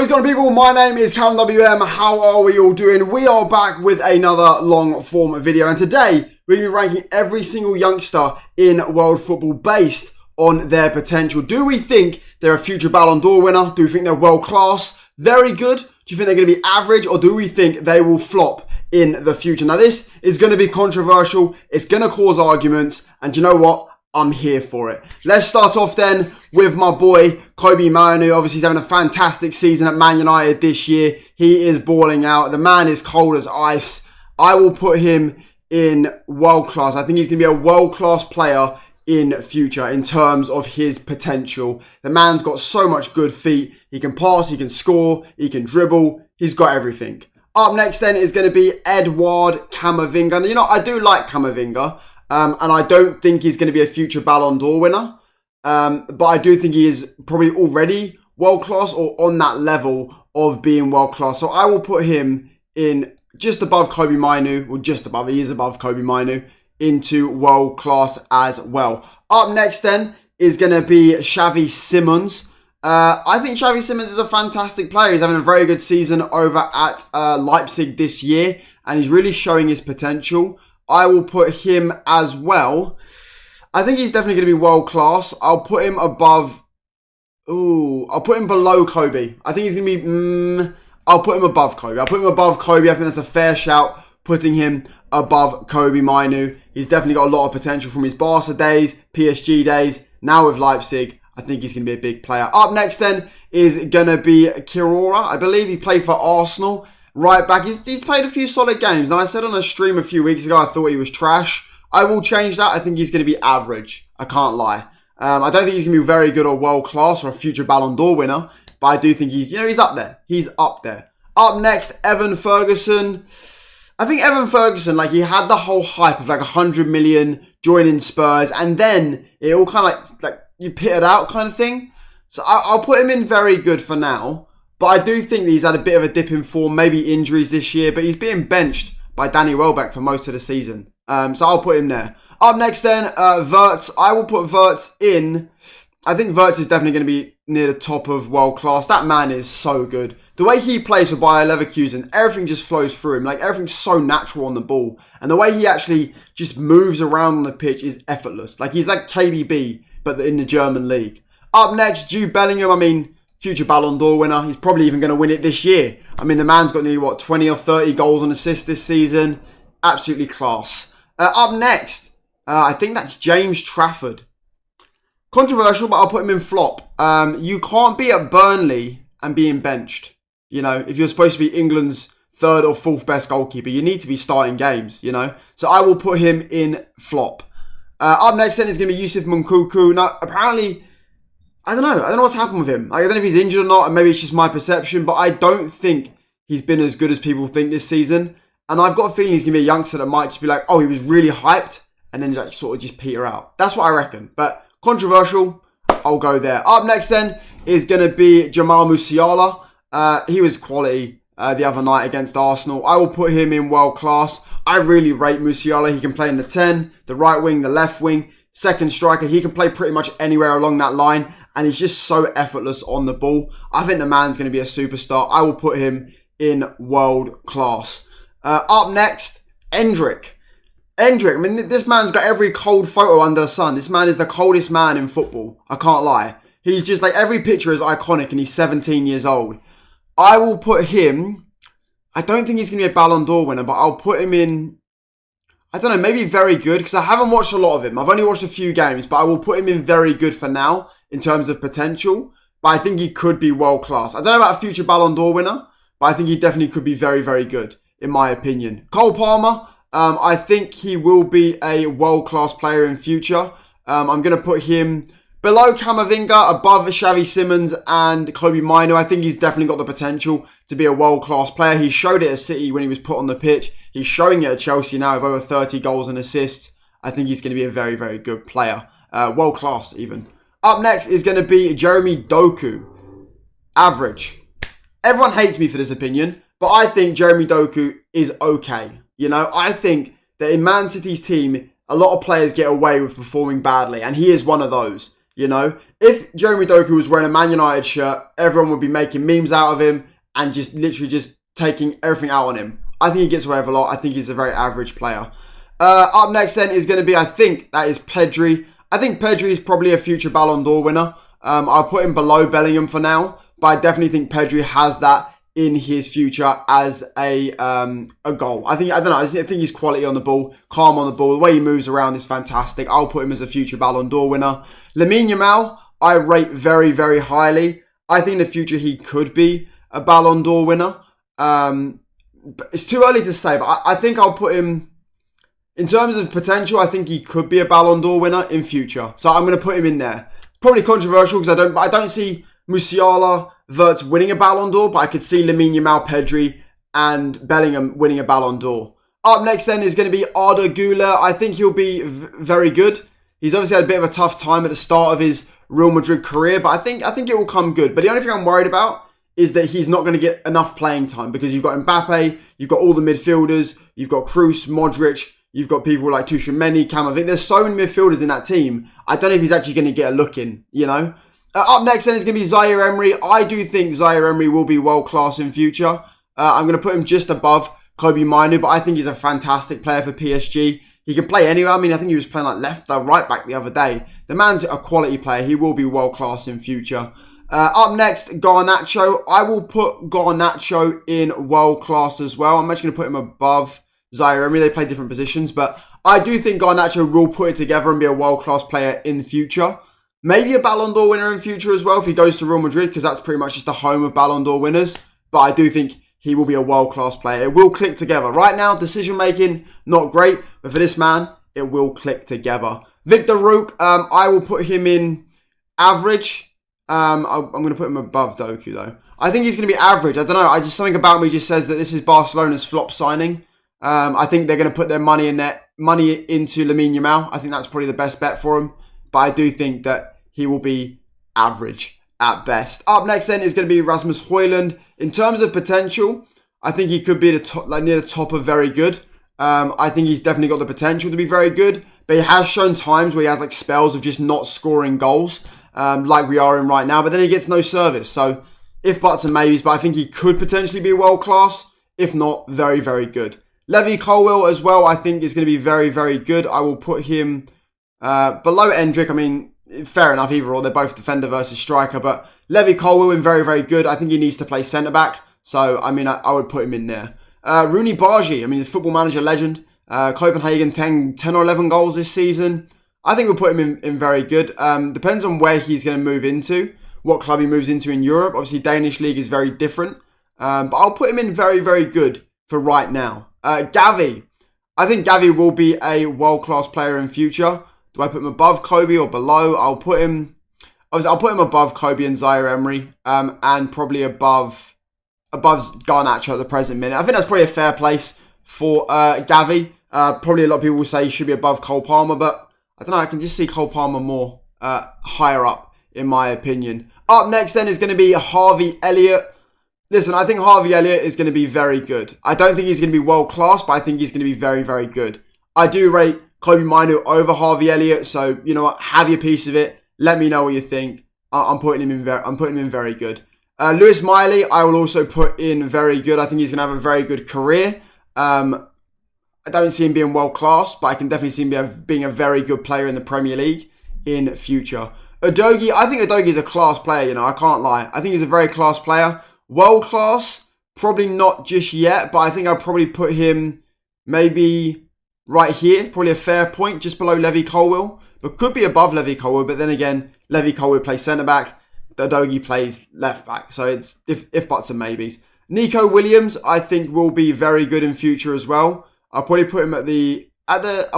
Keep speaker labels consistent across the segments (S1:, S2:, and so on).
S1: What's going on, people? My name is Callum WM. How are we all doing? We are back with another long form video, and today we're going to be ranking every single youngster in world football based on their potential. Do we think they're a future Ballon Dor winner? Do we think they're world class? Very good? Do you think they're going to be average, or do we think they will flop in the future? Now, this is going to be controversial. It's going to cause arguments, and you know what? I'm here for it. Let's start off then with my boy, Kobbie Mainoo. Obviously, he's having a fantastic season at Man United this year. He is balling out. The man is cold as ice. I will put him in world class. I think he's going to be a world class player in future in terms of his potential. The man's got so much good feet. He can pass, he can score, he can dribble. He's got everything. Up next then is going to be Edouard Camavinga. And you know, I do like Camavinga. And I don't think he's going to be a future Ballon d'Or winner. But I do think he is probably already world class or on that level of being world class. So I will put him in just above Kobbie Mainoo, or just above, he is above Kobbie Mainoo, into world class as well. Up next then is going to be Xavi Simons. I think Xavi Simons is a fantastic player. He's having a very good season over at Leipzig this year, and he's really showing his potential. I will put him as well. I think he's definitely going to be world class. I'll put him above. I'll put him below Kobbie. I think he's going to be. I'll put him above Kobbie. I'll put him above Kobbie. I think that's a fair shout, putting him above Kobbie Mainoo. He's definitely got a lot of potential from his Barca days, PSG days, now with Leipzig. I think he's going to be a big player. Up next then is going to be Kirora. I believe he played for Arsenal. Right back, he's played a few solid games. Now, I said on a stream a few weeks ago I thought he was trash. I will change that. I think he's going to be average. I can't lie. I don't think he's going to be very good or world class or a future Ballon d'Or winner. But I do think he's up there. He's up there. Up next, Evan Ferguson. I think Evan Ferguson, he had the whole hype of 100 million joining Spurs. And then it all kind of like you pitted out kind of thing. So I'll put him in very good for now. But I do think that he's had a bit of a dip in form, maybe injuries this year, but he's being benched by Danny Welbeck for most of the season. So I'll put him there. Up next then, Wirtz. I will put Wirtz in. I think Wirtz is definitely going to be near the top of world class. That man is so good. The way he plays for Bayer Leverkusen, everything just flows through him. Everything's so natural on the ball. And the way he actually just moves around on the pitch is effortless. He's like KDB, but in the German league. Up next, Jude Bellingham. Future Ballon d'Or winner. He's probably even going to win it this year. The man's got nearly, 20 or 30 goals and assists this season. Absolutely class. Up next, I think that's James Trafford. Controversial, but I'll put him in flop. You can't be at Burnley and being benched. If you're supposed to be England's third or fourth best goalkeeper, you need to be starting games, So I will put him in flop. Up next then is going to be Youssef Moukoko. Now, apparently, I don't know what's happened with him. I don't know if he's injured or not, and maybe it's just my perception, but I don't think he's been as good as people think this season. And I've got a feeling he's going to be a youngster that might just be like, oh, he was really hyped, and then sort of just peter out. That's what I reckon. But controversial, I'll go there. Up next then is going to be Jamal Musiala. He was quality the other night against Arsenal. I will put him in world class. I really rate Musiala. He can play in the 10, the right wing, the left wing, second striker. He can play pretty much anywhere along that line. And he's just so effortless on the ball. I think the man's going to be a superstar. I will put him in world class. Up next, Endrick. This man's got every cold photo under the sun. This man is the coldest man in football. I can't lie. He's just every picture is iconic, and he's 17 years old. I will put him. I don't think he's going to be a Ballon d'Or winner, but I'll put him in. I don't know, maybe very good, because I haven't watched a lot of him. I've only watched a few games, but I will put him in very good for now in terms of potential. But I think he could be world class. I don't know about a future Ballon d'Or winner, but I think he definitely could be very, very good, in my opinion. Cole Palmer, I think he will be a world class player in future. I'm going to put him below Camavinga, above Xavi Simons and Kobbie Mainoo. I think he's definitely got the potential to be a world class player. He showed it at City when he was put on the pitch. He's showing it at Chelsea now with over 30 goals and assists. I think he's going to be a very, very good player. World class even. Up next is going to be Jeremy Doku. Average. Everyone hates me for this opinion, but I think Jeremy Doku is okay. I think that in Man City's team, a lot of players get away with performing badly, and he is one of those. You know, if Jeremy Doku was wearing a Man United shirt, everyone would be making memes out of him and just literally just taking everything out on him. I think he gets away with a lot. I think he's a very average player. Up next then is going to be, I think, that is Pedri. I think Pedri is probably a future Ballon d'Or winner. I'll put him below Bellingham for now, but I definitely think Pedri has that in his future as a goal. I don't know. I think he's quality on the ball, calm on the ball. The way he moves around is fantastic. I'll put him as a future Ballon d'Or winner. Lamine Yamal, I rate very, very highly. I think in the future he could be a Ballon d'Or winner. But it's too early to say, but I think I'll put him, in terms of potential, I think he could be a Ballon d'Or winner in future. So I'm going to put him in there. Probably controversial because I don't see Musiala, Wirtz winning a Ballon d'Or, but I could see Lamine Yamal, Pedri, and Bellingham winning a Ballon d'Or. Up next then is going to be Arda Güler. I think he'll be very good. He's obviously had a bit of a tough time at the start of his Real Madrid career, but I think it will come good. But the only thing I'm worried about is that he's not going to get enough playing time because you've got Mbappe, you've got all the midfielders, you've got Kroos, Modric, you've got people like Tchouaméni, Camavinga. There's so many midfielders in that team. I don't know if he's actually going to get a look in, you know. Up next then is going to be Zaire Emery. I do think Zaire Emery will be world class in future. I'm going to put him just above Kobe Minu, but I think he's a fantastic player for PSG. He can play anywhere. I mean, I think he was playing like left or right back the other day. The man's a quality player. He will be world class in future. Up next, Garnacho. I will put Garnacho in world class as well. I'm actually going to put him above Zaire Emery. They play different positions, but I do think Garnacho will put it together and be a world class player in the future. Maybe a Ballon d'Or winner in future as well if he goes to Real Madrid, because that's pretty much just the home of Ballon d'Or winners. But I do think he will be a world class player. It will click together. Right now, decision making, not great, but for this man, it will click together. Victor Rook, I will put him in average. I'm going to put him above Doku though. I think he's going to be average. I don't know. Something about me just says that this is Barcelona's flop signing. I think they're going to put their money into Lamine Yamal. I think that's probably the best bet for him. But I do think that he will be average at best. Up next then is going to be Rasmus Højlund. In terms of potential, I think he could be near the top of very good. I think he's definitely got the potential to be very good. But he has shown times where he has like spells of just not scoring goals. Like we are in right now, but then he gets no service. So, if buts and maybes, but I think he could potentially be world class. If not, very, very good. Levi Colwill as well, I think is going to be very, very good. I will put him below Endrick. I mean, fair enough, either or. They're both defender versus striker, but Levi Colwill in very, very good. I think he needs to play centre back. So, I mean, I would put him in there. Rooney Bargi, I mean, he's a Football Manager legend. Copenhagen, 10 or 11 goals this season. I think we'll put him in very good. Depends on where he's going to move into, what club he moves into in Europe. Obviously, Danish league is very different. But I'll put him in very, very good for right now. Gavi. I think Gavi will be a world-class player in future. Do I put him above Kobe or below? I'll put him above Kobe and Zaire Emery. And probably above Garnacho at the present minute. I think that's probably a fair place for Gavi. Probably a lot of people will say he should be above Cole Palmer, but I don't know, I can just see Cole Palmer more higher up, in my opinion. Up next then is going to be Harvey Elliott. Listen, I think Harvey Elliott is going to be very good. I don't think he's going to be world class, but I think he's going to be very, very good. I do rate Kobe Minu over Harvey Elliott, so you know what, have your piece of it. Let me know what you think. I'm putting him in very good. Lewis Miley, I will also put in very good. I think he's going to have a very good career. I don't see him being world class, but I can definitely see him being a very good player in the Premier League in future. Udogie, I think Udogie is a class player, you know, I can't lie. I think he's a very class player. World class, probably not just yet, but I think I'll probably put him maybe right here, probably a fair point, just below Levi Colwill, but could be above Levi Colwill, but then again, Levi Colwill plays centre-back, Udogie plays left-back, so it's if buts and maybes. Nico Williams, I think, will be very good in future as well. I'll probably put him I'll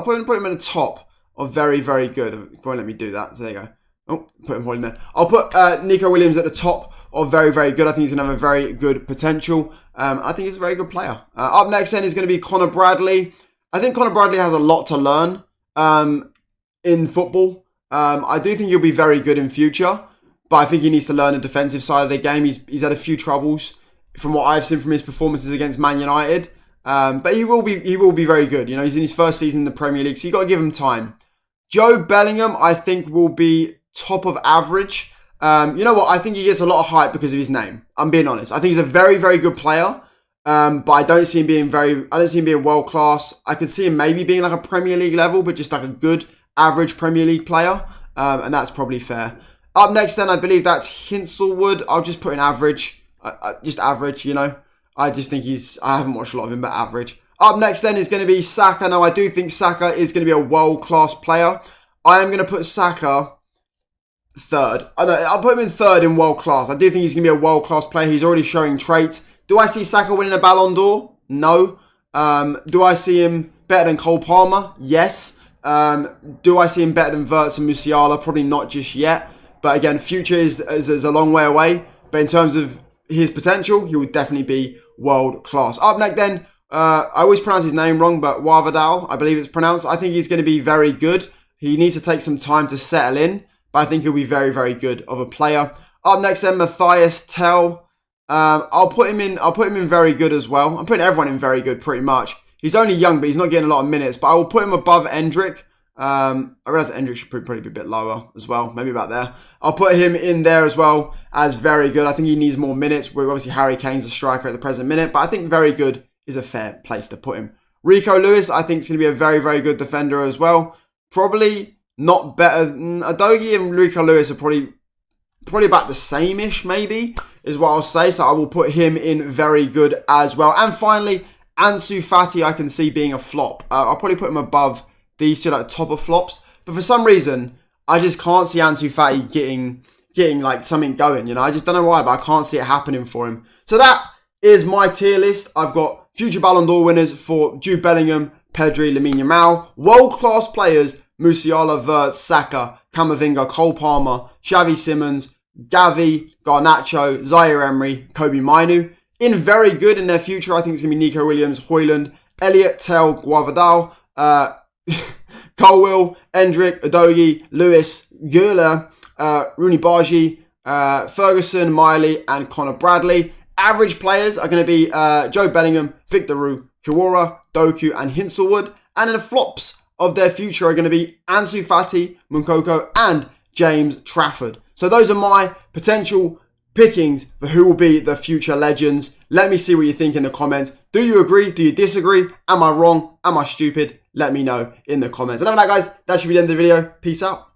S1: put him at the top of very, very good. It won't let me do that. So there you go. Oh, put him in there. I'll put Nico Williams at the top of very, very good. I think he's going to have a very good potential. I think he's a very good player. Up next then is going to be Connor Bradley. I think Connor Bradley has a lot to learn in football. I do think he'll be very good in future, but I think he needs to learn the defensive side of the game. He's had a few troubles from what I've seen from his performances against Man United. But he will be very good. You know, he's in his first season in the Premier League, so you got to give him time. Joe Bellingham, I think, will be top of average. You know what? I think he gets a lot of hype because of his name. I'm being honest. I think he's a very, very good player. But I don't see him being world class. I could see him maybe being like a Premier League level, but just like a good average Premier League player. And that's probably fair. Up next then, I believe that's Hinselwood. I'll just put in average. Just average, you know. I just think I haven't watched a lot of him, but average. Up next then is going to be Saka. Now, I do think Saka is going to be a world-class player. I am going to put Saka third. I'll put him in third in world-class. I do think he's going to be a world-class player. He's already showing traits. Do I see Saka winning a Ballon d'Or? No. Do I see him better than Cole Palmer? Yes. Do I see him better than Wirtz and Musiala? Probably not just yet. But again, future is a long way away. But in terms of his potential, he will definitely be world-class. Up next then, I always pronounce his name wrong, but Wavadal, I believe it's pronounced. I think he's going to be very good. He needs to take some time to settle in, but I think he'll be very, very good of a player. Up next then, Matthias Tell. I'll put him in very good as well. I'm putting everyone in very good pretty much. He's only young, but he's not getting a lot of minutes. But I will put him above Endrick. I realize Endrick should probably be a bit lower as well. Maybe about there. I'll put him in there as well as very good. I think he needs more minutes. Obviously, Harry Kane's a striker at the present minute. But I think very good is a fair place to put him. Rico Lewis, I think, is going to be a very, very good defender as well. Probably not better. Udogie and Rico Lewis are probably about the same-ish, maybe, is what I'll say. So I will put him in very good as well. And finally, Ansu Fati, I can see being a flop. I'll probably put him above these two, like the top of flops. But for some reason, I just can't see Ansu Fati getting like something going. You know, I just don't know why, but I can't see it happening for him. So that is my tier list. I've got future Ballon d'Or winners for Jude Bellingham, Pedri, Lamine Yamal, world-class players, Musiala, Wirtz, Saka, Camavinga, Cole Palmer, Xavi Simons, Gavi, Garnacho, Zaire Emery, Kobe Mainu. In very good in their future, I think it's going to be Nico Williams, Højlund, Elliot, Tell, Guavadal, Colwill, Endrick, Udogie, Lewis, Gurla, Rooney Bargi, Ferguson, Miley, and Connor Bradley. Average players are going to be Joe Bellingham, Victor Roux, Kiwara, Doku, and Hinselwood. And in the flops of their future are going to be Ansu Fati, Moukoko, and James Trafford. So those are my potential pickings for who will be the future legends. Let me see what you think in the comments. Do you agree? Do you disagree? Am I wrong? Am I stupid? Let me know in the comments. And other than that, guys, that should be the end of the video. Peace out.